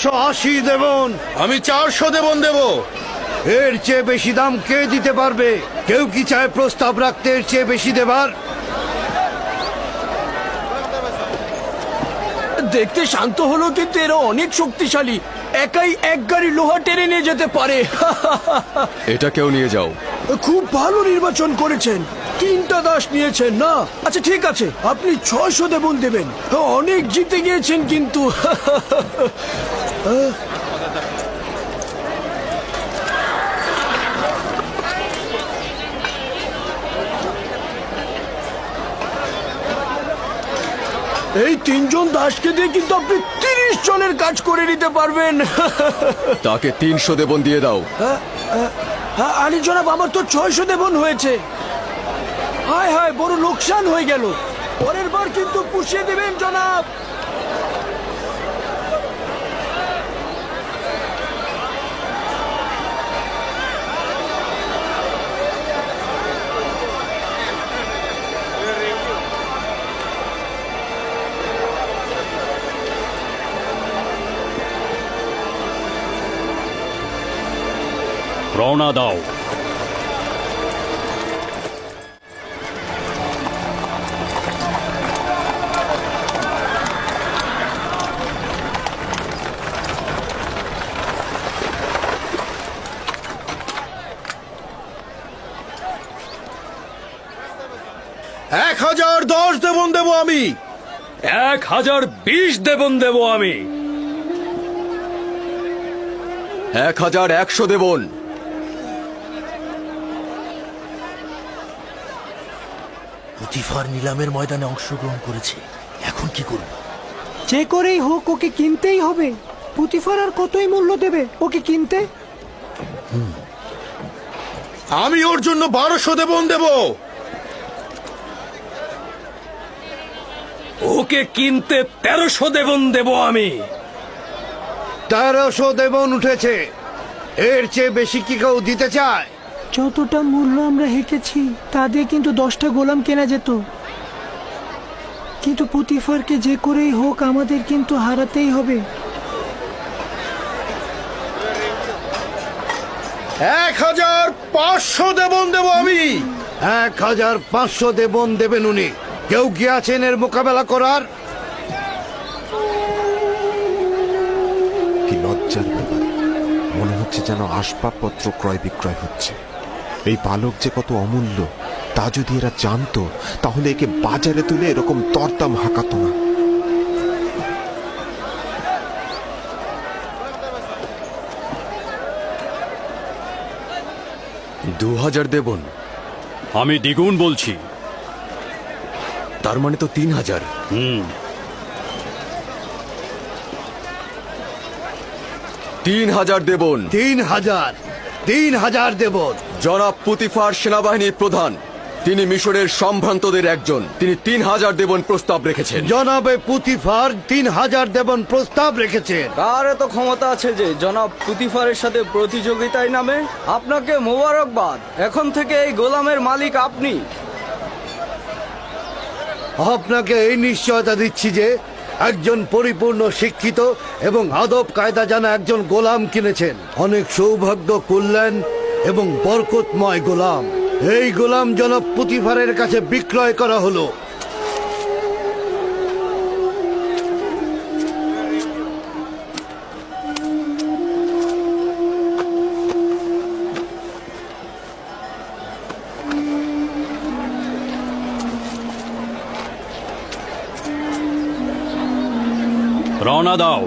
380 দেবন। আমি 400 দেবন দেব। এর চেয়ে বেশি দাম কে দিতে পারবে? কেউ কি চায় প্রস্তাব রাখতে এর চেয়ে বেশি দেবার? দেখতে শান্ত হলো, কিন্তু এরা অনেক শক্তিশালী। একাই এক গাড়ি লোহা টেনে নিয়ে যেতে পারে। এটা কেউ নিয়ে যাও। খুব ভালো নির্বাচন করেছেন, 3টা দাস নিয়েছেন না? আচ্ছা ঠিক আছে, আপনি 600 দেবন দেবেন। অনেক জিতে গিয়েছেন কিন্তু। এই 3জন দাসকে দিয়ে কিন্তু আপনি 30 জনের কাজ করে নিতে পারবেন। তাকে 300 দেবন দিয়ে দাও। আলী জনাব, আমার তো 600 দেবন হয়েছে। হায় হায়, বড় লোকসান হয়ে গেল। পরের বার কিন্তু পুষিয়ে দেবেন জনাব। রওনা দাও। এক 1010 দেবন দেব আমি। 1020 দেবন দেব আমি। 1100 দেবন। পুতিফার নিলামের ময়দানে অংশগ্রহণ করেছে, এখন কি করব? যে করেই হোক ওকে কিনতেই হবে। পুতিফার আর কতই মূল্য দেবে ওকে কিনতে? আমি ওর জন্য 1200 দেবন দেব। ওকে কিনতে 1300 দেবন দেব আমি। 1300 দেবন উঠেছে। এর চেয়ে বেশি কি কেউ দিতে চায়? যতটা মূল্য আমরা হেঁকেছি তা দিয়ে কিন্তু 10টা গোলাম কেনা যেত। কিন্তু পুতিফারকে যে করেই হোক আমাদের কিন্তু হারাতেই হবে। 1500 দেবন দেব আমি। 1500 দেবন দেবেন উনি। কেউ কি আছেন এর মোকাবেলা করার? কি লজ্জার ব্যাপার, মনে হচ্ছে যেন আসবাবপত্র ক্রয় বিক্রয় হচ্ছে। এই বালক যে কত অমূল্য তা যদি এরা জানতো তাহলে একে বাজারে তুলে এরকম দরদাম হাঁকাতো না। দু 2000 দেবন। আমি দ্বিগুণ বলছি। তার মানে তো 3000। 3000 দেবন। 3000 দেবন। জনাব পুতিফার সেনাবাহিনীর প্রধান, তিনি মিশরের সম্ভ্রান্তদের একজন। তিনি 3000 দেবন প্রস্তাব রেখেছেন। জনাবে পুতিফার 3000 দেবন প্রস্তাব রেখেছেন। কার এত ক্ষমতা আছে যে জনাব পুতিফারের সাথে প্রতিযোগিতায় নামে? আপনাকে মোবারকবাদ, এখন থেকে এই গোলামের মালিক আপনি। আপনাকে এই নিশ্চয়তা দিচ্ছি যে একজন পরিপূর্ণ শিক্ষিত এবং আদব কায়দা জানা একজন গোলাম কিনেছেন। অনেক সৌভাগ্য, কল্যাণ এবং বরকতময় গোলাম। এই গোলাম জনাব পুতিফারের কাছে বিক্রয় করা হলো। রওনা দাও।